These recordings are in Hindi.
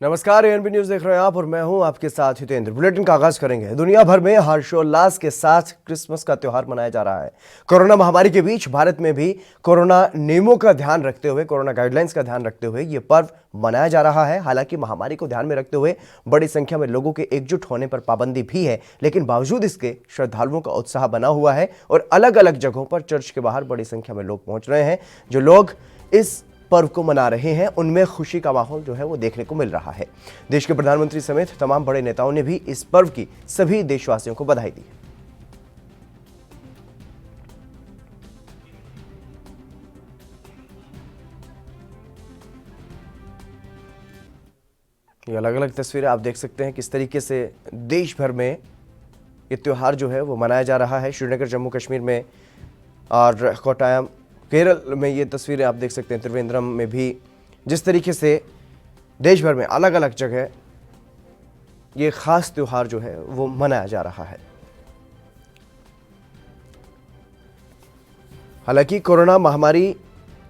नमस्कार, एएनबी न्यूज देख रहे हैं आप और मैं हूं आपके साथ हितेंद्र। बुलेटिन का आगाज करेंगे। दुनिया भर में हर्षोल्लास के साथ क्रिसमस का त्योहार मनाया जा रहा है। कोरोना महामारी के बीच भारत में भी कोरोना नियमों का ध्यान रखते हुए, कोरोना गाइडलाइंस का ध्यान रखते हुए ये पर्व मनाया जा रहा है। हालांकि महामारी को ध्यान में रखते हुए बड़ी संख्या में लोगों के एकजुट होने पर पाबंदी भी है, लेकिन बावजूद इसके श्रद्धालुओं का उत्साह बना हुआ है और अलग अलग जगहों पर चर्च के बाहर बड़ी संख्या में लोग पहुंच रहे हैं। जो लोग इस पर्व को मना रहे हैं उनमें खुशी का माहौल जो है वो देखने को मिल रहा है। देश के प्रधानमंत्री समेत तमाम बड़े नेताओं ने भी इस पर्व की सभी देशवासियों को बधाई दी। ये अलग अलग तस्वीरें आप देख सकते हैं किस तरीके से देश भर में ये त्योहार जो है वो मनाया जा रहा है। श्रीनगर जम्मू कश्मीर में और कोट्टायम केरल में ये तस्वीरें आप देख सकते हैं। त्रिवेंद्रम में भी जिस तरीके से देश भर में अलग अलग जगह ये खास त्योहार जो है वो मनाया जा रहा है। हालांकि कोरोना महामारी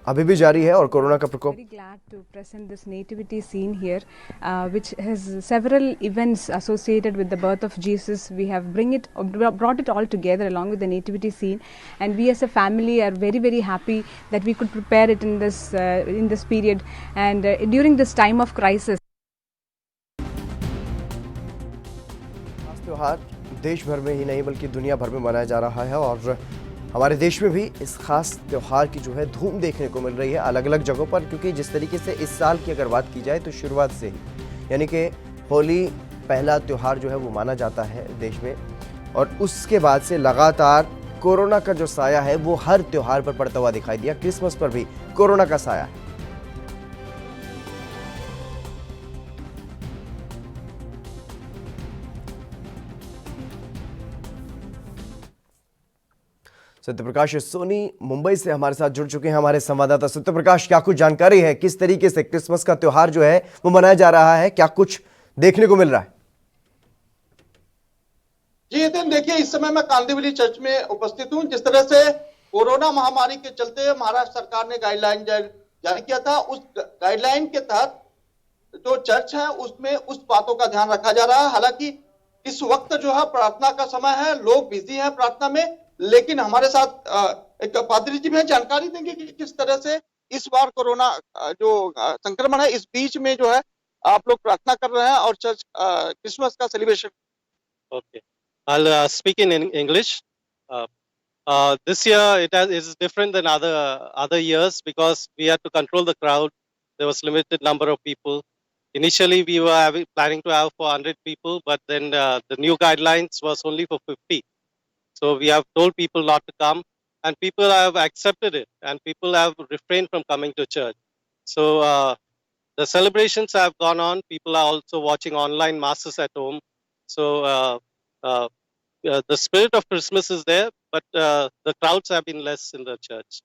अभी भी जारी है और कोरोना का प्रकोप। Very glad to present this nativity scene here, which has several events associated with the birth of Jesus. We have brought it all together along with the nativity scene, and we as a family are very happy that we could prepare it in this period and during this time of crisis. त्योहार देश भर में ही नहीं बल्कि दुनिया भर में मनाया जा रहा है और हमारे देश में भी इस खास त्योहार की जो है धूम देखने को मिल रही है अलग अलग जगहों पर। क्योंकि जिस तरीके से इस साल की अगर बात की जाए तो शुरुआत से ही यानी कि होली पहला त्योहार जो है वो माना जाता है देश में, और उसके बाद से लगातार कोरोना का जो साया है वो हर त्योहार पर पड़ता हुआ दिखाई दिया। क्रिसमस पर भी कोरोना का साया है। सत्यप्रकाश सोनी मुंबई से हमारे साथ जुड़ चुके हैं। हमारे संवाददाता सत्यप्रकाश, क्या कुछ जानकारी है किस तरीके से क्रिसमस का त्योहार जो है वो मनाया जा रहा है, क्या कुछ देखने को मिल रहा है? जी नितिन, देखिए इस समय मैं कांदिवली चर्च में उपस्थित हूं। जिस तरह से कोरोना महामारी के चलते महाराष्ट्र सरकार ने गाइडलाइन जारी किया था, उस गाइडलाइन के तहत जो चर्च है उसमें उस बातों का ध्यान रखा जा रहा है। हालांकि इस वक्त जो है प्रार्थना का समय है, लोग बिजी हैं प्रार्थना में, लेकिन हमारे साथ एक पादरी जी में जानकारी देंगे कि किस तरह से इस बार कोरोना जो संक्रमण है इस बीच में जो है आप लोग प्रार्थना कर रहे हैं और चर्च क्रिसमस का celebration. Okay, I'll speak in English. This year is different than other years because we had to control the crowd. There was limited number of people. Initially, we were planning to have 400 people, but then the new guidelines was only for 50. So we have told people not to come, and people have accepted it, and people have refrained from coming to church. So the celebrations have gone on. People are also watching online masses at home. So the spirit of Christmas is there, but the crowds have been less in the church.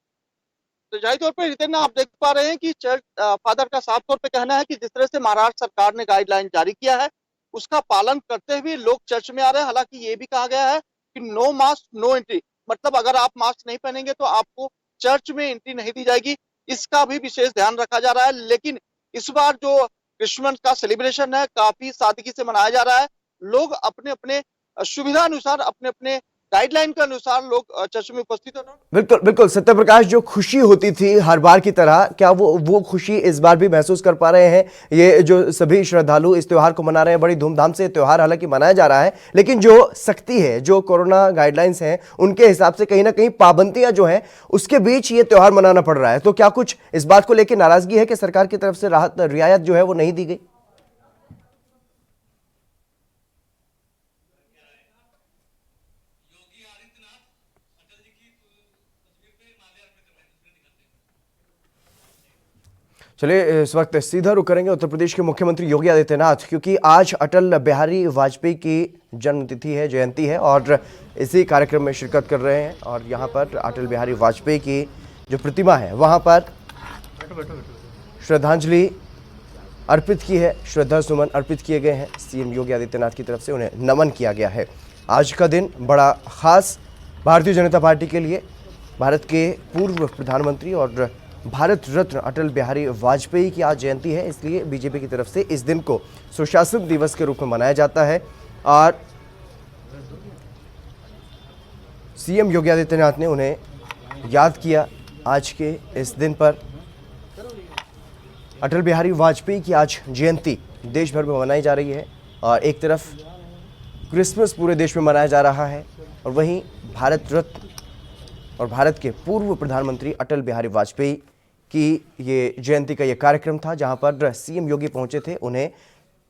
तो जाहिर तौर पर रितेश, आप देख पा रहे हैं कि चर्च फादर का साफ तौर पे कहना है कि जिस तरह से महाराष्ट्र सरकार ने गाइडलाइन जारी किया है उसका पालन करते हुए लोग चर्च में आ रहे हैं। हालांकि ये भी कहा गया है कि नो मास्क नो एंट्री, मतलब अगर आप मास्क नहीं पहनेंगे तो आपको चर्च में एंट्री नहीं दी जाएगी। इसका भी विशेष ध्यान रखा जा रहा है। लेकिन इस बार जो क्रिसमस का सेलिब्रेशन है काफी सादगी से मनाया जा रहा है। लोग अपने अपने सुविधा अनुसार, अपने अपने गाइडलाइन के अनुसार लोग चर्च में उपस्थित हो रहे हैं। बिल्कुल बिल्कुल सत्यप्रकाश, जो खुशी होती थी हर बार की तरह, क्या वो खुशी इस बार भी महसूस कर पा रहे हैं? ये जो सभी श्रद्धालु इस त्योहार को मना रहे हैं, बड़ी धूमधाम से त्योहार हालांकि मनाया जा रहा है, लेकिन जो सख्ती है, जो कोरोना गाइडलाइंस हैं उनके हिसाब से कहीं ना कहीं पाबंदियां जो हैं उसके बीच ये त्योहार मनाना पड़ रहा है। तो क्या कुछ इस बात को लेकर नाराजगी है कि सरकार की तरफ से राहत रियायत जो है वो नहीं दी गई? चलिए इस वक्त सीधा रुख करेंगे उत्तर प्रदेश के मुख्यमंत्री योगी आदित्यनाथ, क्योंकि आज अटल बिहारी वाजपेयी की जन्मतिथि है, जयंती है, और इसी कार्यक्रम में शिरकत कर रहे हैं। और यहाँ पर अटल बिहारी वाजपेयी की जो प्रतिमा है वहाँ पर श्रद्धांजलि अर्पित की है, श्रद्धा सुमन अर्पित किए गए हैं। सीएम योगी आदित्यनाथ की तरफ से उन्हें नमन किया गया है। आज का दिन बड़ा खास भारतीय जनता पार्टी के लिए, भारत के पूर्व प्रधानमंत्री और भारत रत्न अटल बिहारी वाजपेयी की आज जयंती है, इसलिए बीजेपी की तरफ से इस दिन को सुशासन दिवस के रूप में मनाया जाता है। और सीएम योगी आदित्यनाथ ने उन्हें याद किया आज के इस दिन पर। अटल बिहारी वाजपेयी की आज जयंती देश भर में मनाई जा रही है और एक तरफ क्रिसमस पूरे देश में मनाया जा रहा है और वहीं भारत रत्न और भारत के पूर्व प्रधानमंत्री अटल बिहारी वाजपेयी की ये जयंती का ये कार्यक्रम था, जहां पर सीएम योगी पहुंचे थे उन्हें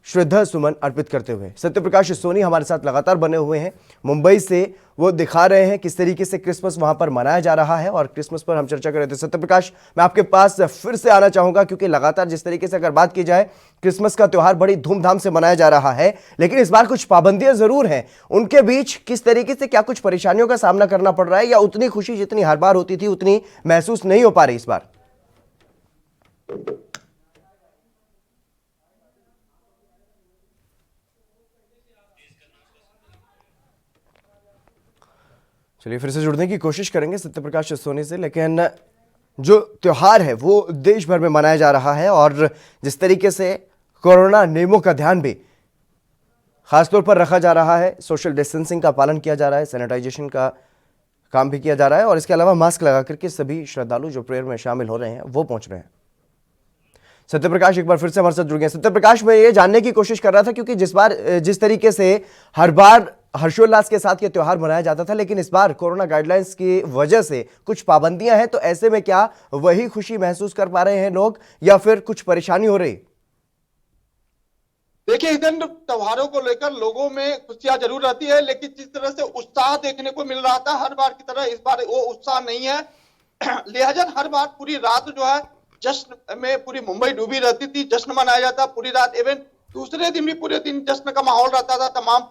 श्रद्धा सुमन अर्पित करते हुए। सत्यप्रकाश सोनी हमारे साथ लगातार बने हुए हैं मुंबई से, वो दिखा रहे हैं किस तरीके से क्रिसमस वहां पर मनाया जा रहा है और क्रिसमस पर हम चर्चा कर रहे थे। सत्यप्रकाश, मैं आपके पास फिर से आना चाहूंगा क्योंकि लगातार जिस तरीके से अगर बात की जाए क्रिसमस का त्यौहार बड़ी धूमधाम से मनाया जा रहा है, लेकिन इस बार कुछ पाबंदियां जरूर हैं। उनके बीच किस तरीके से क्या कुछ परेशानियों का सामना करना पड़ रहा है या उतनी खुशी जितनी हर बार होती थी उतनी महसूस नहीं हो पा रही इस बार? चलिए फिर से जुड़ने की कोशिश करेंगे सत्यप्रकाश सोनी से, लेकिन जो त्योहार है वो देश भर में मनाया जा रहा है और जिस तरीके से कोरोना नियमों का ध्यान भी खासतौर पर रखा जा रहा है, सोशल डिस्टेंसिंग का पालन किया जा रहा है, सैनिटाइजेशन का काम भी किया जा रहा है और इसके अलावा मास्क लगा करके सभी श्रद्धालु जो प्रेयर में शामिल हो रहे हैं वो पहुंच रहे हैं। सत्यप्रकाश एक बार फिर से हमारे साथ जुड़ गए। सत्यप्रकाश, मैं ये जानने की कोशिश कर रहा था क्योंकि जिस तरीके से हर बार हर्षोल्लास के साथ ये त्योहार मनाया जाता था, लेकिन इस बार कोरोना गाइडलाइंस की वजह से कुछ पाबंदियां हैं, तो ऐसे में क्या वही खुशी महसूस कर पा रहे हैं लोग या फिर कुछ परेशानी हो रही? देखिए, इन त्योहारों को लेकर लोगों में खुशियां जरूर रहती है, लेकिन जिस तरह से उत्साह देखने को मिल रहा था हर बार की तरह इस बार वो उत्साह नहीं है। लिहाजा हर बार पूरी रात जो है जश्न में पूरी मुंबई डूबी रहती थी, जश्न मनाया जाता पूरी रात, इवन दूसरे दिन भी पूरे दिन जश्न का माहौल रहता था, तमाम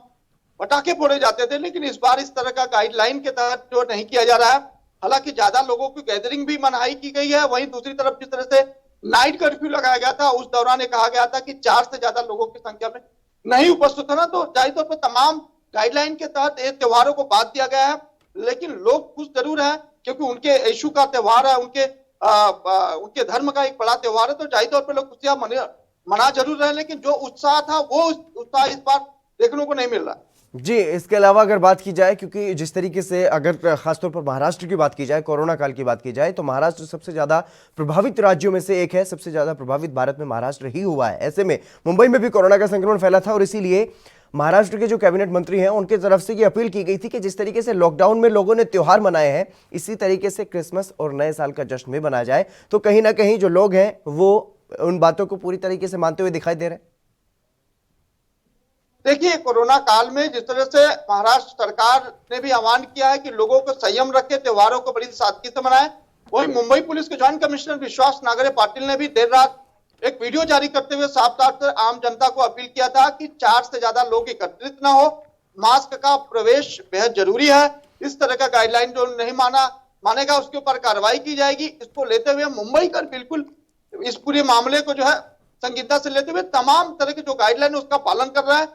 पटाखे फोड़े जाते थे। लेकिन इस बार इस तरह का गाइडलाइन के तहत जो नहीं किया जा रहा है। हालांकि ज्यादा लोगों की गैदरिंग भी मनाही की गई है, वहीं दूसरी तरफ जिस तरह से नाइट कर्फ्यू लगाया गया था उस दौरान ये कहा गया था कि 4 से ज्यादा लोगों की संख्या में नहीं उपस्थित होना, तो जाहिर तौर पर तमाम गाइडलाइन के तहत ये त्योहारों को बात दिया गया है। लेकिन लोग खुश जरूर है क्योंकि उनके यीशु का त्योहार है, उनके धर्म का एक बड़ा त्योहार है, तो जाहिर तौर पर लोग खुशियां मना जरूर रहे, लेकिन जो उत्साह था वो उत्साह इस बार देखने को नहीं मिल रहा। जी, इसके अलावा अगर बात की जाए, क्योंकि जिस तरीके से अगर खासतौर पर महाराष्ट्र की बात की जाए, कोरोना काल की बात की जाए, तो महाराष्ट्र सबसे ज्यादा प्रभावित राज्यों में से एक है, सबसे ज्यादा प्रभावित भारत में महाराष्ट्र ही हुआ है। ऐसे में मुंबई में भी कोरोना का संक्रमण फैला था और इसीलिए महाराष्ट्र के जो कैबिनेट मंत्री हैं उनकी तरफ से ये अपील की गई थी कि जिस तरीके से लॉकडाउन में लोगों ने त्योहार मनाए हैं, इसी तरीके से क्रिसमस और नए साल का जश्न भी मनाया जाए। तो कहीं ना कहीं जो लोग हैं वो उन बातों को पूरी तरीके से मानते हुए दिखाई दे रहे हैं। देखिए, कोरोना काल में जिस तरह से महाराष्ट्र सरकार ने भी आह्वान किया है कि लोगों को संयम रखे, त्योहारों को बड़ी सादगी से मनाएं, वहीं मुंबई पुलिस के ज्वाइंट कमिश्नर विश्वास नागरे पाटिल ने भी देर रात एक वीडियो जारी करते हुए साफ तौर पर आम जनता को अपील किया था कि 4 से ज्यादा लोग एकत्रित न हो, मास्क का प्रवेश बेहद जरूरी है, इस तरह का गाइडलाइन जो नहीं मानेगा उसके ऊपर कार्रवाई की जाएगी। इसको लेते हुए मुंबई का बिल्कुल इस पूरे मामले को जो है संगीनता से लेते हुए तमाम तरह के जो गाइडलाइन है उसका पालन कर रहा है।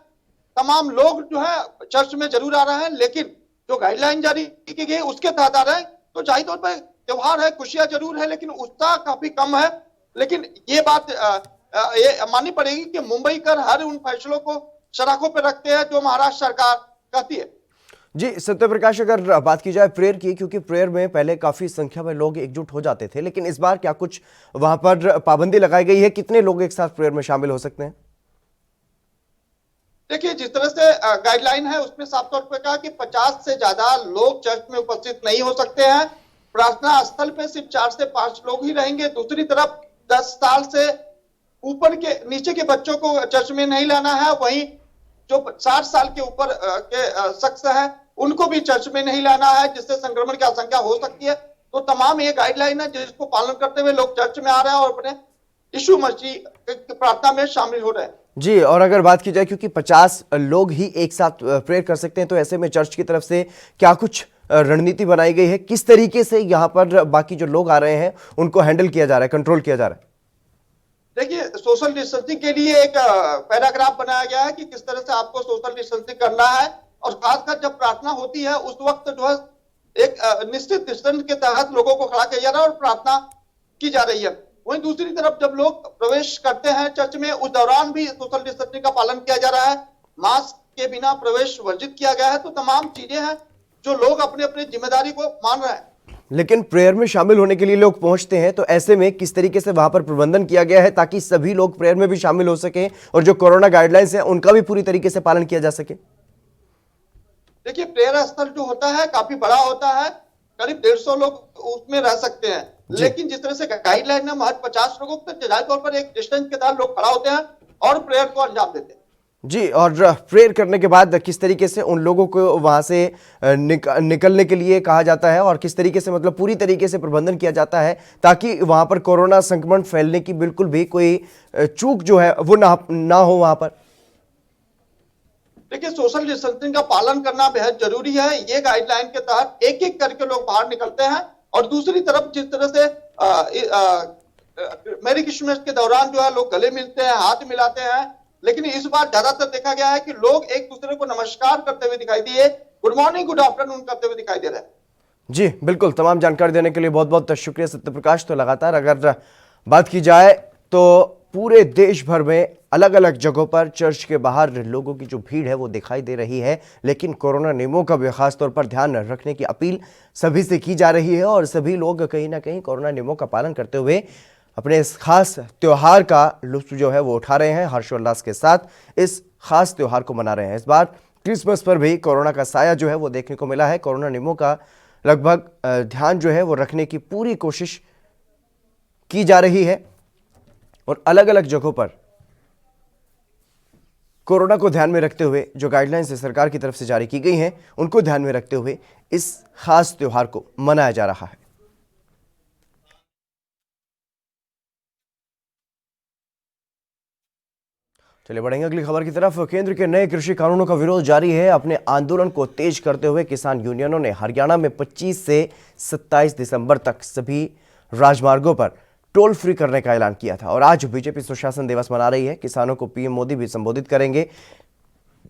तमाम लोग जो है चर्च में जरूर आ रहे हैं, लेकिन जो गाइडलाइन जारी की गई उसके तहत आ रहे हैं, तो जाहिर तौर पर त्योहार है, खुशियां जरूर है, लेकिन उत्साह काफी कम है। लेकिन ये बात ये माननी पड़ेगी कि मुंबई कर हर उन फैसलों को सड़कों पर रखते हैं जो महाराष्ट्र सरकार कहती है। जी सत्यप्रकाश, अगर बात की जाए प्रेयर की, क्योंकि प्रेयर में पहले काफी संख्या में लोग एकजुट हो जाते थे, लेकिन इस बार क्या कुछ वहां पर पाबंदी लगाई गई है? कितने लोग एक साथ प्रेयर में शामिल हो सकते हैं? देखिए, जिस तरह से गाइडलाइन है उसमें साफ तौर पर कहा कि 50 से ज्यादा लोग चर्च में उपस्थित नहीं हो सकते हैं। प्रार्थना स्थल पे सिर्फ 4 से 5 लोग ही रहेंगे। दूसरी तरफ 10 साल से ऊपर के नीचे के बच्चों को चर्च में नहीं लाना है, वहीं जो 60 साल के ऊपर के शख्स हैं उनको भी चर्च में नहीं लाना है, जिससे संक्रमण की आशंका हो सकती है। तो तमाम ये गाइडलाइन है जिसको पालन करते हुए लोग चर्च में आ रहे हैं और अपने यीशु मसीह की प्रार्थना में शामिल हो रहे हैं। जी, और अगर बात की जाए, क्योंकि 50 लोग ही एक साथ प्रेयर कर सकते हैं, तो ऐसे में चर्च की तरफ से क्या कुछ रणनीति बनाई गई है? किस तरीके से यहाँ पर बाकी जो लोग आ रहे हैं उनको हैंडल किया जा रहा है, कंट्रोल किया जा रहा है? देखिए, सोशल डिस्टेंसिंग के लिए एक पैराग्राफ बनाया गया है कि किस तरह से आपको सोशल डिस्टेंसिंग करना है, और खासकर जब प्रार्थना होती है उस वक्त जो है एक निश्चित डिस्टेंस के तहत लोगों को खड़ा किया जा रहा है और प्रार्थना की जा रही है। वहीं दूसरी तरफ जब लोग प्रवेश करते हैं चर्च में, उस दौरान भी सोशल डिस्टेंसिंग का पालन किया जा रहा है, मास्क के बिना प्रवेश वर्जित किया गया है। तो तमाम चीजें हैं जो लोग अपने अपने जिम्मेदारी को मान रहे हैं। लेकिन प्रेयर में शामिल होने के लिए लोग पहुंचते हैं, तो ऐसे में किस तरीके से वहां पर प्रबंधन किया गया है ताकि सभी लोग प्रेयर में भी शामिल हो सके और जो कोरोना गाइडलाइंस है उनका भी पूरी तरीके से पालन किया जा सके? देखिए, प्रेयर स्थल जो होता है काफी बड़ा होता है, करीब 150 लोग उसमें रह सकते हैं। लेकिन जिस तरह से गाइडलाइन है, महज 50 लोगों तो जाहिर तौर पर एक डिस्टेंस के साथ लोग खड़ा होते हैं और प्रेयर को अंजाम देते हैं। जी, और प्रेयर करने के बाद किस तरीके से उन लोगों को वहां से निकलने के लिए कहा जाता है और किस तरीके से मतलब पूरी तरीके से प्रबंधन किया जाता है ताकि वहां पर कोरोना संक्रमण फैलने की बिल्कुल भी कोई चूक जो है वो ना हो वहां पर? देखिए, सोशल डिस्टेंसिंग का पालन करना बेहद जरूरी है। ये गाइडलाइन के तहत एक एक करके लोग बाहर निकलते हैं। और दूसरी तरफ जिस तरह से मैरी क्रिसमस के दौरान जो है लोग गले मिलते हैं, हाथ मिलाते हैं, लेकिन इस बार ज्यादातर देखा गया है कि लोग एक दूसरे को नमस्कार करते हुए दिखाई दिए, गुड मॉर्निंग गुड आफ्टरनून करते हुए दिखाई दे रहे हैं। जी बिल्कुल, तमाम जानकारी देने के लिए बहुत बहुत शुक्रिया सत्यप्रकाश। तो लगातार अगर बात की जाए तो पूरे देश भर में अलग अलग जगहों पर चर्च के बाहर लोगों की जो भीड़ है वो दिखाई दे रही है, लेकिन कोरोना नियमों का भी खास तौर पर ध्यान रखने की अपील सभी से की जा रही है और सभी लोग कहीं ना कहीं कोरोना नियमों का पालन करते हुए अपने इस खास त्योहार का लुत्फ जो है वो उठा रहे हैं, हर्षोल्लास के साथ इस खास त्योहार को मना रहे हैं। इस बार क्रिसमस पर भी कोरोना का साया जो है वो देखने को मिला है। कोरोना नियमों का लगभग ध्यान जो है वो रखने की पूरी कोशिश की जा रही है और अलग अलग जगहों पर कोरोना को ध्यान में रखते हुए जो गाइडलाइंस सरकार की तरफ से जारी की गई हैं उनको ध्यान में रखते हुए इस खास त्योहार को मनाया जा रहा है। चलिए बढ़ेंगे अगली खबर की तरफ। केंद्र के नए कृषि कानूनों का विरोध जारी है। अपने आंदोलन को तेज करते हुए किसान यूनियनों ने हरियाणा में 25 से 27 दिसंबर तक सभी राजमार्गों पर टोल फ्री करने का ऐलान किया था और आज बीजेपी सुशासन दिवस मना रही है। किसानों को पीएम मोदी भी संबोधित करेंगे।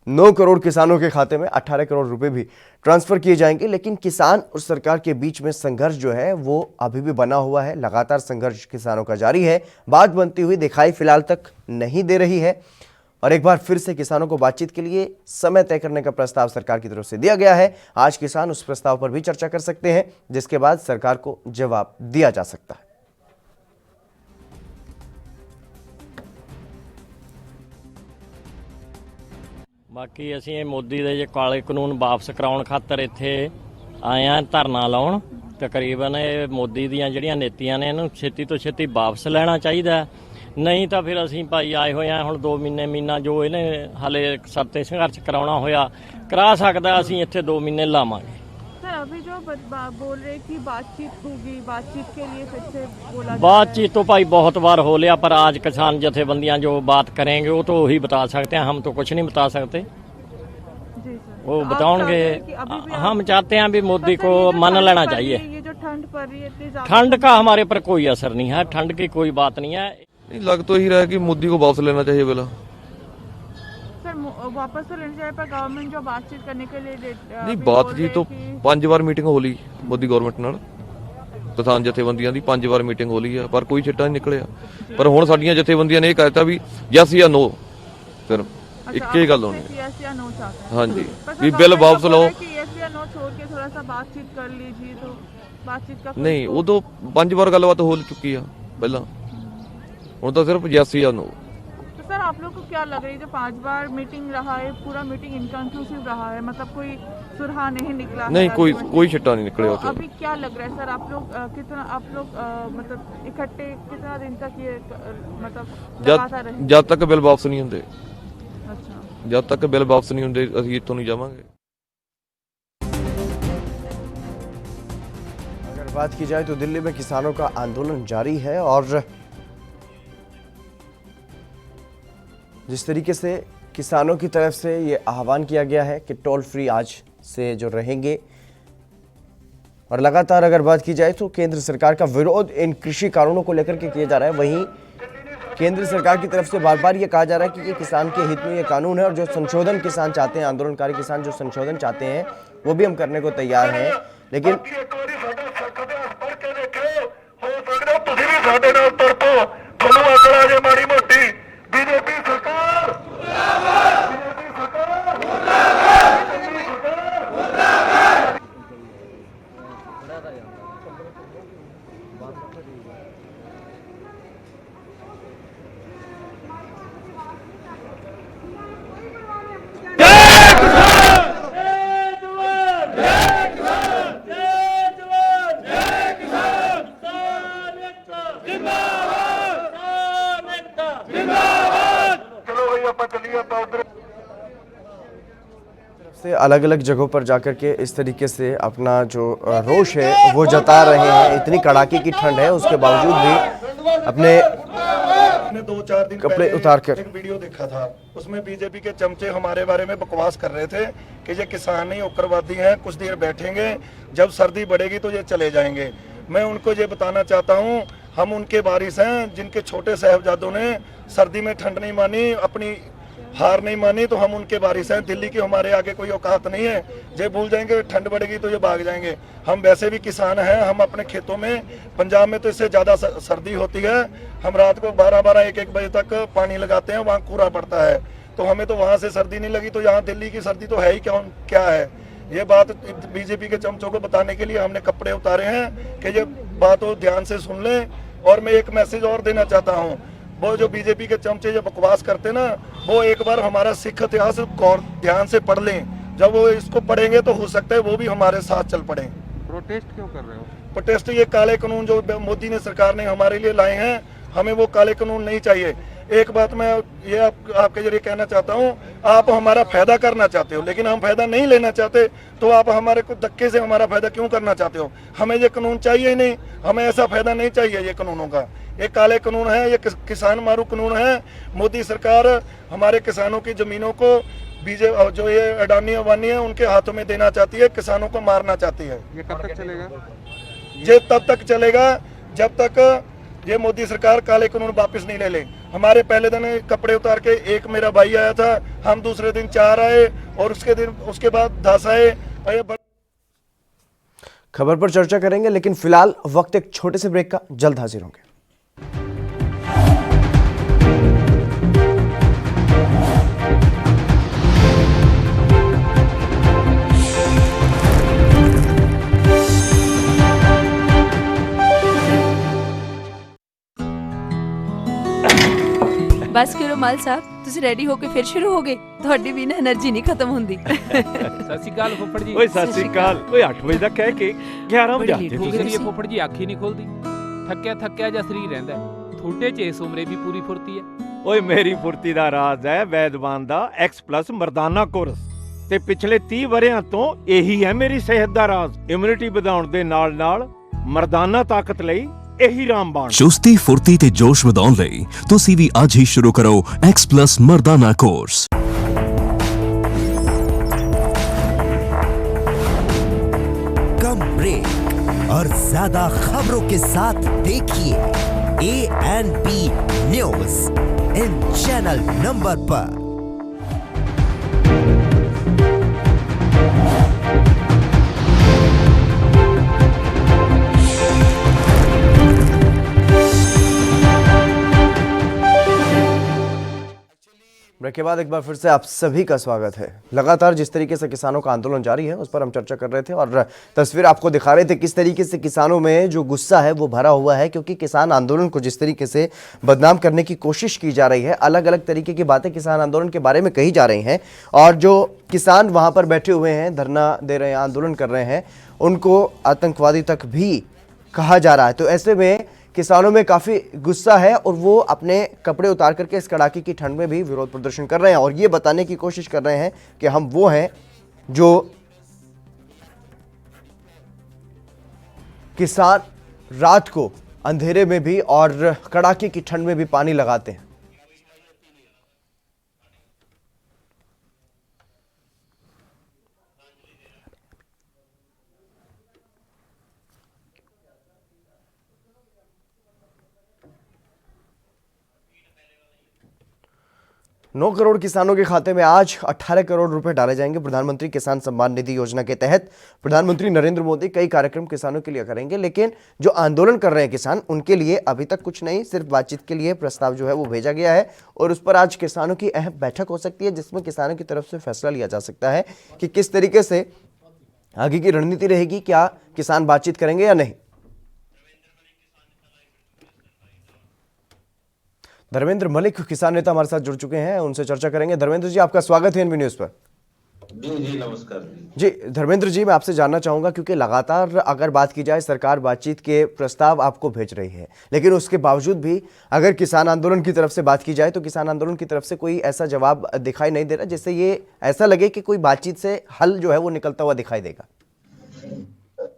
9 करोड़ किसानों के खाते में 18 करोड़ रुपए भी ट्रांसफर किए जाएंगे। लेकिन किसान और सरकार के बीच में संघर्ष जो है वो अभी भी बना हुआ है। लगातार संघर्ष किसानों का जारी है। बात बनती हुई दिखाई फिलहाल तक नहीं दे रही है और एक बार फिर से किसानों को बातचीत के लिए समय तय करने का प्रस्ताव सरकार की तरफ से दिया गया है। आज किसान उस प्रस्ताव पर भी चर्चा कर सकते हैं जिसके बाद सरकार को जवाब दिया जा सकता है। ਬਾਕੀ ਅਸੀਂ ਇਹ ਮੋਦੀ ਦੇ ਜੇ ਕਾਲੇ ਕਾਨੂੰਨ ਵਾਪਸ ਕਰਾਉਣ ਖਾਤਰ ਇੱਥੇ ਆਏ ਆ ਧਰਨਾ ਲਾਉਣ। ਤਕਰੀਬਨ ਇਹ ਮੋਦੀ ਦੀਆਂ ਜਿਹੜੀਆਂ ਨੀਤੀਆਂ ਨੇ ਇਹਨੂੰ ਛੇਤੀ ਤੋਂ ਛੇਤੀ ਵਾਪਸ ਲੈਣਾ ਚਾਹੀਦਾ, ਨਹੀਂ ਤਾਂ ਫਿਰ ਅਸੀਂ ਭਾਈ ਆਏ ਹੋਏ ਆ ਹੁਣ 2 ਮਹੀਨਾ ਜੋ ਇਹਨੇ ਹਾਲੇ ਸੱਤੇ ਸੰਘਰਸ਼ ਕਰਾਉਣਾ ਹੋਇਆ ਕਰਾ ਸਕਦਾ, ਅਸੀਂ ਇੱਥੇ 2 ਮਹੀਨੇ ਲਾਵਾਂਗੇ। सर अभी जो बोल रहे कि बातचीत होगी, बातचीत के लिए फिर से बोला बातचीत तो भाई बहुत बार हो लिया, पर आज किसान जथेबंदियां जो बात करेंगे वो तो वही बता सकते हैं, हम तो कुछ नहीं बता सकते। जी सर, वो तो आप बताओगे। चाहते हैं कि अभी भी हम चाहते हैं भी मोदी पर को सर, ये जो मन ठंड लेना पड़ रही चाहिए। है, ये जो ठंड पड़ रही है इतनी ज्यादा ठंड का हमारे पर कोई असर नहीं है, ठंड की कोई बात नहीं है। नहीं, लग तो ही रहा है कि मोदी को वापस लेना चाहिए बिल। सर वापस तो लेना चाहिए, पर गवर्नमेंट जो बातचीत करने के लिए नहीं, अभी बात बोल जी रहे तो कि- 5 ਵਾਰ ਮੀਟਿੰਗ ਹੋ ਲਈ ਮੋਦੀ ਗਵਰਨਮੈਂਟ ਨਾਲ, ਕਿਸਾਨ ਜਥੇਬੰਦੀਆਂ ਦੀ 5 ਵਾਰ ਮੀਟਿੰਗ ਹੋ ਲਈ ਆ, ਪਰ ਕੋਈ ਛਿੱਟਾ ਨਹੀਂ ਨਿਕਲਿਆ। ਪਰ ਹੁਣ ਸਾਡੀਆਂ ਜਥੇਬੰਦੀਆਂ ਨੇ ਇਹ ਕਹਿਤਾ ਵੀ ਯੈਸ ਜਾਂ ਨੋ, ਫਿਰ अच्छा, ਇੱਕ ਹੀ ਗੱਲ आप ਹੋਣੀ। yes या no चाहते हैं। ਹਾਂਜੀ पर सर, ਵੀ ਬਿੱਲ government ਵਾਪਸ तो बोल ਲਓ। रहा है कि yes या no छोड़ के थोड़ा सा बातचीत कर लीजिए, तो बातचीत का कोई ਨਹੀਂ, तो- ਉਦੋਂ 5 ਵਾਰ ਗੱਲਬਾਤ ਹੋ ਚੁੱਕੀ ਆ ਪਹਿਲਾਂ, ਹੁਣ ਤਾਂ ਸਿਰਫ ਯੈਸ ਜਾਂ ਨੋ। तो सर आप लोग को क्या लग रही है, जो 5 बार मीटिंग रहा है, पूरा मीटिंग इनकंक्लूसिव रहा है, मतलब कोई सुराहा नहीं निकला है नहीं, कोई argument? कोई छिट्टा नहीं निकलिया तो उसमें। अभी क्या लग रहा है सर, आप लोग मतलब इकट्ठे कितना दिन तक ये मतलब लगातार रहे? ਜਦ ਤੱਕ ਬਿੱਲ ਵਾਪਸ ਨਹੀਂ ਹੁੰਦੇ, अच्छा, ਜਦ ਤੱਕ ਬਿੱਲ ਵਾਪਸ ਨਹੀਂ ਹੁੰਦੇ ਅਸੀਂ ਇੱਥੋਂ ਨਹੀਂ ਜਾਵਾਂਗੇ। अगर बात की जाए तो दिल्ली में किसानों का आंदोलन जारी है और जिस तरीके से किसानों की तरफ से ये आह्वान किया गया है कि टोल फ्री आज से जो रहेंगे और लगातार अगर बात की जाए तो केंद्र सरकार का विरोध इन कृषि कानूनों को लेकर के किया जा रहा है। वहीं केंद्र सरकार की तरफ से बार बार ये कहा जा रहा है कि ये किसान के हित में ये कानून है और जो संशोधन किसान चाहते हैं, आंदोलनकारी किसान जो संशोधन चाहते हैं वो भी हम करने को तैयार हैं। लेकिन से अलग अलग जगहों पर जाकर के इस तरीके से अपना जो रोष है वो जता रहे हैं। इतनी कड़ाके की ठंड है उसके बावजूद भी अपने 2-4 दिन कपड़े पहले उतार कर एक वीडियो देखा था, उसमें बीजेपी के चमचे हमारे बारे में बकवास कर रहे थे कि ये किसान नहीं उग्रवादी हैं, कुछ देर बैठेंगे, जब सर्दी बढ़ेगी तो ये चले जाएंगे। मैं उनको ये बताना चाहता हूँ, हम उनके वारिस हैं जिनके छोटे साहबजादों ने सर्दी में ठंड नहीं मानी, अपनी हार नहीं मानी, तो हम उनके वारिस हैं। दिल्ली की हमारे आगे कोई औकात नहीं है। ये भूल जाएंगे ठंड बढ़ेगी तो ये भाग जाएंगे। हम वैसे भी किसान हैं, हम अपने खेतों में, पंजाब में तो इससे ज़्यादा सर्दी होती है, हम रात को 12-12, 1-1 बजे तक पानी लगाते हैं, वहाँ कूड़ा पड़ता है, तो हमें तो वहाँ से सर्दी नहीं लगी, तो यहाँ दिल्ली की सर्दी तो है ही क्या है। ये बात बीजेपी के चमचों को बताने के लिए हमने कपड़े उतारे हैं कि ये बात वो ध्यान से सुन लें। और मैं एक मैसेज और देना चाहता हूँ, वो जो बीजेपी के चमचे जो बकवास करते ना, वो एक बार हमारा सिख इतिहास ध्यान से पढ़ लें। जब वो इसको पढ़ेंगे तो हो सकता है वो भी हमारे साथ चल पड़े। प्रोटेस्ट क्यों कर रहे हो? प्रोटेस्ट ये काले कानून जो मोदी ने सरकार ने हमारे लिए लाए हैं, हमें वो काले कानून नहीं चाहिए। एक बात मैं ये आपके जरिए कहना चाहता हूँ, आप हमारा फायदा करना चाहते हो, लेकिन हम फायदा नहीं लेना चाहते, तो आप हमारे को धक्के से हमारा फायदा क्यों करना चाहते हो? हमें ये कानून चाहिए ही नहीं, हमें ऐसा फायदा नहीं चाहिए ये कानूनों का। ये काले कानून है, ये किसान मारू कानून है। मोदी सरकार हमारे किसानों की जमीनों को जो ये अडानी अवानी है उनके हाथों में देना चाहती है, किसानों को मारना चाहती है। ये कब तक चलेगा? ये तब तक चलेगा जब तक ये मोदी सरकार काले कानून वापस नहीं ले ले। हमारे पहले दिन कपड़े उतार के एक मेरा भाई आया था, हम दूसरे दिन 4 आए और उसके बाद 10 आए। खबर पर चर्चा करेंगे, लेकिन फिलहाल वक्त एक छोटे से ब्रेक का, जल्द हाजिर होंगे। बस करो माल साहब, ਤੁਸੀਂ ਰੈਡੀ ਹੋ ਕੇ ਫਿਰ ਸ਼ੁਰੂ ਹੋ ਗਏ। ਤੁਹਾਡੀ ਵੀ ਨਾ એનર્ਜੀ ਨਹੀਂ ਖਤਮ ਹੁੰਦੀ। ਸਤਿ ਸ਼੍ਰੀ ਅਕਾਲ ਫੁੱਫੜ ਜੀ। ਓਏ ਸਤਿ ਸ਼੍ਰੀ ਅਕਾਲ। ਓਏ 8 ਵਜੇ ਦਾ ਕਹਿ ਕੇ 11 ਵਜੇ ਆਤੇ ਤੁਸੀਂ। ਤੁਸੀਂ ਫੁੱਫੜ ਜੀ ਅੱਖ ਹੀ ਨਹੀਂ ਖੁੱਲਦੀ, ਥੱਕਿਆ ਜਿਹਾ ਸਰੀਰ ਰਹਿੰਦਾ। ਤੁਹਾਡੇ 'ਚ ਇਸ ਉਮਰੇ ਵੀ ਪੂਰੀ ਫੁਰਤੀ ਹੈ। ਓਏ ਮੇਰੀ ਫੁਰਤੀ ਦਾ ਰਾਜ਼ ਹੈ ਵੈਦਵਾਨ ਦਾ X+ ਮਰਦਾਨਾ ਕੋਰਸ, ਤੇ ਪਿਛਲੇ 30 ਵਰਿਆਂ ਤੋਂ ਇਹੀ ਹੈ ਮੇਰੀ ਸਿਹਤ ਦਾ ਰਾਜ਼। ਇਮਿਊਨਿਟੀ ਵਧਾਉਣ ਦੇ ਨਾਲ ਮਰਦਾਨਾ ਤਾਕਤ ਲਈ ਇਹੀ ਰਾਮਬਾਣ। ਚੁਸਤੀ ਫੁਰਤੀ ਤੇ ਜੋਸ਼ ਵਧਾਉਣ ਲਈ ਤੁਸੀਂ ਵੀ ਅੱਜ ਹੀ ਸ਼ੁਰੂ ਕਰੋ X+ ਮਰਦਾਨਾ ਕੋਰਸ। कम ब्रेक और ज्यादा खबरों के साथ देखिए ANP news in channel number पर। ब्रेक के बाद एक बार फिर से आप सभी का स्वागत है। लगातार जिस तरीके से किसानों का आंदोलन जारी है उस पर हम चर्चा कर रहे थे और तस्वीर आपको दिखा रहे थे किस तरीके से किसानों में जो गुस्सा है वो भरा हुआ है, क्योंकि किसान आंदोलन को जिस तरीके से बदनाम करने की कोशिश की जा रही है, अलग अलग तरीके की बातें किसान आंदोलन के बारे में कही जा रही हैं और जो किसान वहाँ पर बैठे हुए हैं, धरना दे रहे हैं, आंदोलन कर रहे हैं, उनको आतंकवादी तक भी कहा जा रहा है। तो ऐसे में किसानों में काफ़ी गुस्सा है और वो अपने कपड़े उतार करके इस कड़ाके की ठंड में भी विरोध प्रदर्शन कर रहे हैं और ये बताने की कोशिश कर रहे हैं कि हम वो हैं जो किसान रात को अंधेरे में भी और कड़ाके की ठंड में भी पानी लगाते हैं। नौ करोड़ किसानों के खाते में आज 18 करोड़ रुपए डाले जाएंगे। प्रधानमंत्री किसान सम्मान निधि योजना के तहत प्रधानमंत्री नरेंद्र मोदी कई कार्यक्रम किसानों के लिए करेंगे, लेकिन जो आंदोलन कर रहे हैं किसान, उनके लिए अभी तक कुछ नहीं, सिर्फ बातचीत के लिए प्रस्ताव जो है वो भेजा गया है और उस पर आज किसानों की अहम बैठक हो सकती है, जिसमें किसानों की तरफ से फैसला लिया जा सकता है कि किस तरीके से आगे की रणनीति रहेगी, क्या किसान बातचीत करेंगे या नहीं। धर्मेंद्र मलिक किसान नेता हमारे साथ जुड़ चुके हैं, उनसे चर्चा करेंगे। धर्मेंद्र जी, आपका स्वागत है एनबी न्यूज पर। जी नमस्कार जी धर्मेंद्र जी, मैं आपसे जानना चाहूंगा, क्योंकि लगातार अगर बात की जाए सरकार बातचीत के प्रस्ताव आपको भेज रही है, लेकिन उसके बावजूद भी अगर किसान आंदोलन की तरफ से बात की जाए तो किसान आंदोलन की तरफ से कोई ऐसा जवाब दिखाई नहीं दे रहा जिससे ये ऐसा लगे कि कोई बातचीत से हल जो है वो निकलता हुआ दिखाई देगा।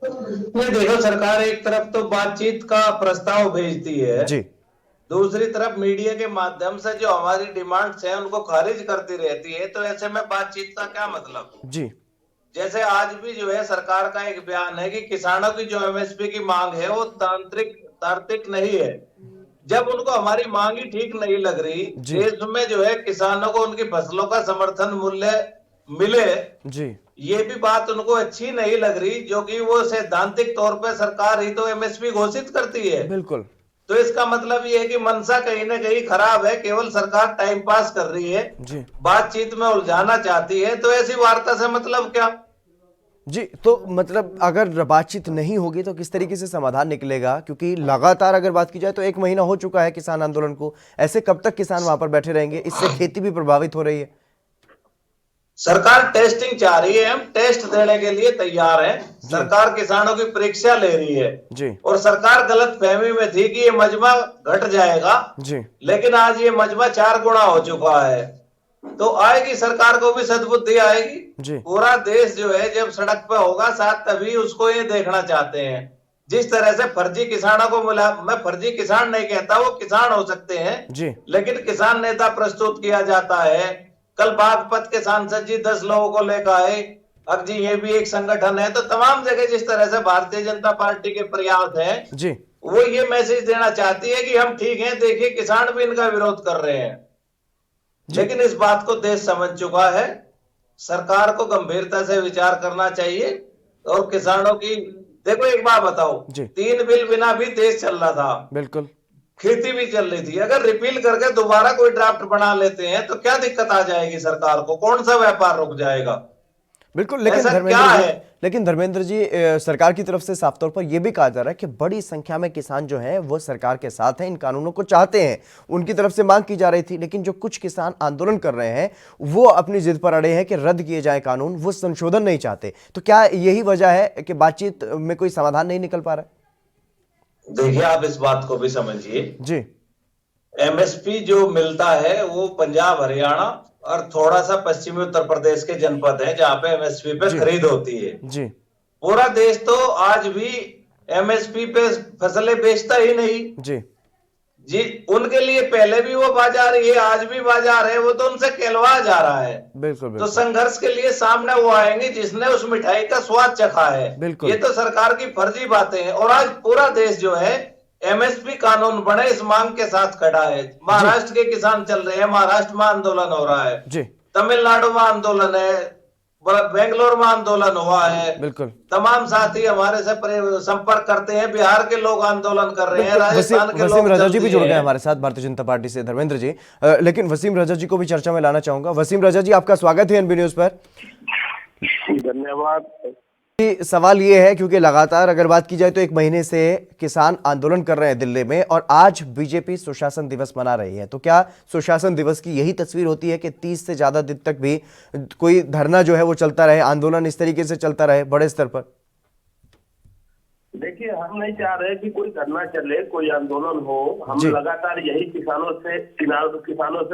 नहीं, देखो, सरकार एक तरफ तो बातचीत का प्रस्ताव भेजती है जी, दूसरी तरफ मीडिया के माध्यम से जो हमारी डिमांड्स हैं उनको खारिज करती रहती है। तो ऐसे में बातचीत का क्या मतलब? जी, जैसे आज भी जो है सरकार का एक बयान है कि किसानों की जो एमएसपी की मांग है वो तार्किक नहीं है। जब उनको हमारी मांग ही ठीक नहीं लग रही, देश में जो है किसानों को उनकी फसलों का समर्थन मूल्य मिले जी, ये भी बात उनको अच्छी नहीं लग रही, जो कि वो सैद्धांतिक तौर पे सरकार ही तो एमएसपी घोषित करती है। बिल्कुल। तो इसका मतलब ये है कि मंशा कहीं ना कहीं खराब है, केवल सरकार टाइम पास कर रही है, बातचीत में उलझाना चाहती है। तो ऐसी वार्ता से मतलब क्या? जी, तो मतलब अगर बातचीत नहीं होगी तो किस तरीके से समाधान निकलेगा? क्योंकि लगातार अगर बात की जाए तो 1 महीना हो चुका है किसान आंदोलन को, ऐसे कब तक किसान वहां पर बैठे रहेंगे? इससे खेती भी प्रभावित हो रही है। सरकार टेस्टिंग चाह रही है, हम टेस्ट देने के लिए तैयार हैं। सरकार किसानों की परीक्षा ले रही है जी, और सरकार गलत फहमी में थी कि ये मजमा घट जाएगा जी, लेकिन आज ये मजमा 4 गुना हो चुका है। तो आएगी, सरकार को भी सद्बुद्धि आएगी जी। पूरा देश जो है जब सड़क पे होगा साथ, तभी उसको ये देखना चाहते हैं। जिस तरह से फर्जी किसानों को मिला, मैं फर्जी किसान नहीं कहता, वो किसान हो सकते हैं जी, लेकिन किसान नेता प्रस्तुत किया जाता है। कल बागपत के सांसद जी 10 लोगों को लेकर आए, अब जी ये भी एक संगठन है। तो तमाम जगह जिस तरह से भारतीय जनता पार्टी के प्रयास हैं जी, वो ये मैसेज देना चाहती है कि हम ठीक हैं, देखिए किसान भी इनका विरोध कर रहे हैं। लेकिन इस बात को देश समझ चुका है, सरकार को गंभीरता से विचार करना चाहिए। और किसानों की, देखो एक बात बताओ, 3 बिल बिना भी देश चल रहा था, बिल्कुल, खेती भी चल रही थी। अगर रिपील करके दोबारा कोई ड्राफ्ट बना लेते हैं तो क्या दिक्कत आ जाएगी सरकार को? कौन सा व्यापार रुक जाएगा? बिल्कुल। लेकिन धर्मेंद्र जी, सरकार की तरफ से साफ तौर पर यह भी कहा जा रहा है कि बड़ी संख्या में किसान जो हैं वो सरकार के साथ हैं, इन कानूनों को चाहते हैं, उनकी तरफ से मांग की जा रही थी। लेकिन जो कुछ किसान आंदोलन कर रहे हैं वो अपनी जिद पर अड़े हैं कि रद्द किए जाए कानून, वो संशोधन नहीं चाहते। तो क्या यही वजह है कि बातचीत में कोई समाधान नहीं निकल पा रहा है? देखिए, आप इस बात को भी समझिए जी, एमएसपी जो मिलता है वो पंजाब, हरियाणा और थोड़ा सा पश्चिमी उत्तर प्रदेश के जनपद हैं जहां पे एमएसपी पे खरीद होती है जी। पूरा देश तो आज भी एमएसपी पे फसलें बेचता ही नहीं जी। उनके लिए पहले भी वो बाजार है, आज भी बाजार है, वो तो उनसे कहलवा जा रहा है। बिल्कुल, तो संघर्ष के लिए सामने वो आएंगे जिसने उस मिठाई का स्वाद चखा है। ये तो सरकार की फर्जी बातें हैं। और आज पूरा देश जो है एमएसपी कानून बने इस मांग के साथ खड़ा है। महाराष्ट्र के किसान चल रहे हैं, महाराष्ट्र में आंदोलन हो रहा है जी, तमिलनाडु में आंदोलन है, बेंगलोर में आंदोलन हुआ है। बिल्कुल, तमाम साथी हमारे से संपर्क करते हैं, बिहार के लोग आंदोलन कर रहे हैं, राजस्थान के लोग। वसीम रजा जी भी जुड़ गए हमारे साथ भारतीय जनता पार्टी से, धर्मेंद्र जी। लेकिन वसीम रजा जी को भी चर्चा में लाना चाहूंगा। वसीम रजा जी, आपका स्वागत है एनबी न्यूज पर। धन्यवाद। सवाल ये है, क्योंकि लगातार अगर बात की जाए तो 1 महीने से किसान आंदोलन कर रहे हैं दिल्ली में और आज बीजेपी सुशासन दिवस मना रही है। तो क्या सुशासन दिवस की यही तस्वीर होती है कि 30 से ज्यादा दिन तक भी कोई धरना जो है वो चलता रहे, आंदोलन इस तरीके से चलता रहे बड़े स्तर पर? देखिए, हम नहीं चाह रहे कि कोई धरना चले, कोई आंदोलन हो। हम लगातार यही किसानों से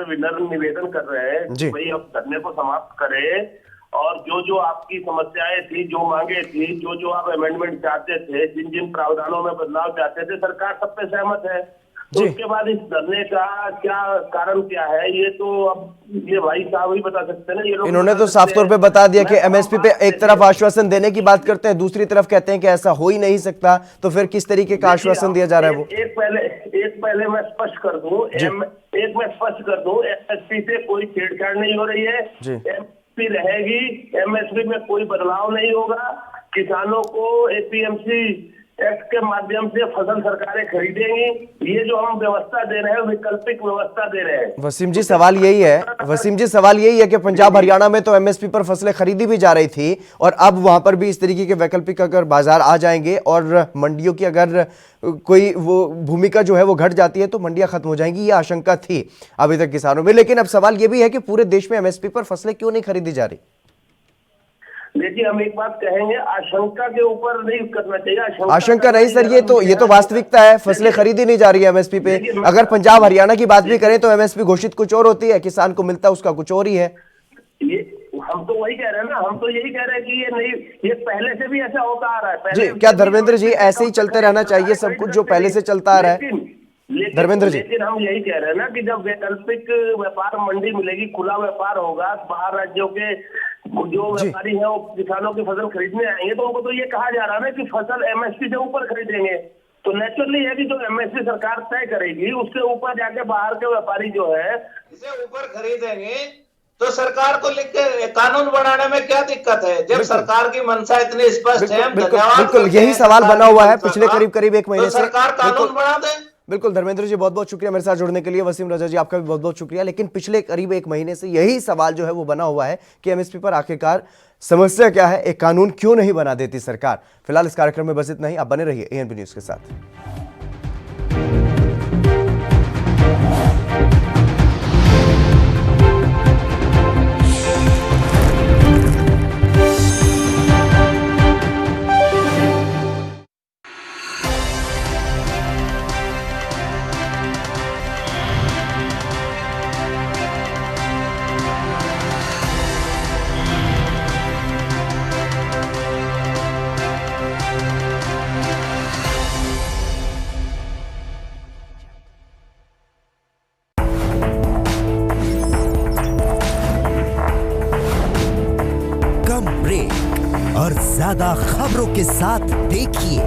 विनम्र निवेदन कर रहे हैं कि भाई अब धरने को समाप्त करें और जो आपकी समस्याएं थी, जो मांगे थी, जो आप अमेंडमेंट चाहते थे, जिन जिन प्रावधानों में बदलाव चाहते थे, सरकार सब पे सहमत है। तो उसके बाद इस धरने का क्या कारण क्या है, ये तो अब ये भाई साहब ही बता सकते हैं ना। ये लोग इन्होंने तो साफ तौर पे बता दिया कि एमएसपी पे एक तरफ आश्वासन देने की बात करते हैं, दूसरी तरफ कहते हैं कि ऐसा हो ही नहीं सकता। तो फिर किस तरीके का आश्वासन दिया जा रहा है? वो एक पहले मैं स्पष्ट कर दूं, एमएसपी से कोई छेड़छाड़ नहीं हो रही है, एमएसपी रहेगी, एमएसपी में कोई बदलाव नहीं होगा। किसानों को एपीएमसी एक्ट के माध्यम से फसल सरकारें खरीदेंगी। ये जो हम व्यवस्था दे रहे हैं वैकल्पिक व्यवस्था दे रहे हैं। वसीम जी, सवाल यही है कि पंजाब हरियाणा में तो एमएसपी पर फसलें खरीदी भी जा रही थी और अब वहां पर भी इस तरीके के वैकल्पिक अगर बाजार आ जाएंगे और मंडियों की अगर कोई वो भूमिका जो है वो घट जाती है तो मंडियां खत्म हो जाएंगी, ये आशंका थी अभी तक किसानों में। लेकिन अब सवाल ये भी है कि पूरे देश में एमएसपी पर फसलें क्यों नहीं खरीदी जा रही? देखिए हम एक बात कहेंगे, आशंका के ऊपर नहीं करना चाहिए। आशंका नहीं सर, ये तो वास्तविकता है। फसलें खरीदी नहीं जा रही है एमएसपी पे। अगर पंजाब हरियाणा की बात भी करें तो एमएसपी घोषित कुछ और होती है, किसान को मिलता उसका कुछ और ही है। ये हम तो वही कह रहे हैं ना, हम तो यही कह रहे हैं कि ये नहीं, ये पहले से भी ऐसा होता आ रहा है। जी, क्या धर्मेंद्र जी ऐसे ही चलते रहना चाहिए सब कुछ जो पहले से चलता आ रहा है? धर्मेंद्र जी, लेकिन हम यही कह रहे हैं ना कि जब वैकल्पिक व्यापार मंडी मिलेगी, खुला व्यापार होगा, बाहर राज्यों के जो व्यापारी हैं वो किसानों की फसल खरीदने आएंगे, तो उनको तो ये कहा जा रहा है ना कि फसल एमएसपी से ऊपर खरीदेंगे। तो नेचुरली है कि जो एमएसपी सरकार तय करेगी उसके ऊपर जाके बाहर के व्यापारी जो है इसे ऊपर खरीदेंगे। तो सरकार को लिख के कानून बनाने में क्या दिक्कत है, जब सरकार की मंशा इतनी स्पष्ट है। बिल्कुल यही सवाल बना हुआ है पिछले करीब एक महीने से। सरकार कानून बना दे। बिल्कुल धर्मेंद्र जी, बहुत बहुत शुक्रिया मेरे साथ जुड़ने के लिए। वसीम रजा जी, आपका भी बहुत बहुत शुक्रिया। लेकिन पिछले करीब एक महीने से यही सवाल जो है वो बना हुआ है कि एमएसपी पर आखिरकार समस्या क्या है, एक कानून क्यों नहीं बना देती सरकार। फिलहाल इस कार्यक्रम में बस इतना ही। आप बने रहिए एएनबी न्यूज के साथ। और ज्यादा खबरों के साथ देखिए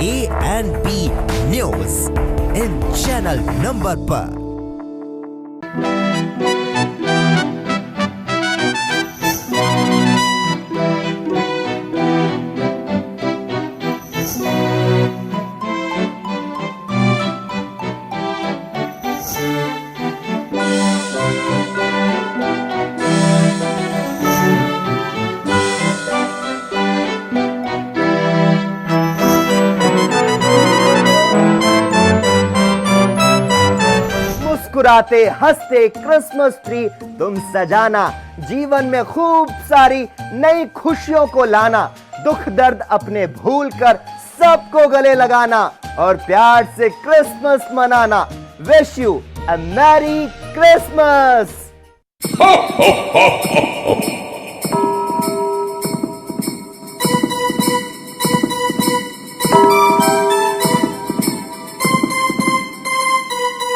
ANB news in channel number पर। मुस्कुराते हंसते क्रिसमस ट्री तुम सजाना, जीवन में खूब सारी नई खुशियों को लाना, दुख दर्द अपने भूल कर सबको गले लगाना और प्यार से क्रिसमस मनाना। Wish you a merry Christmas.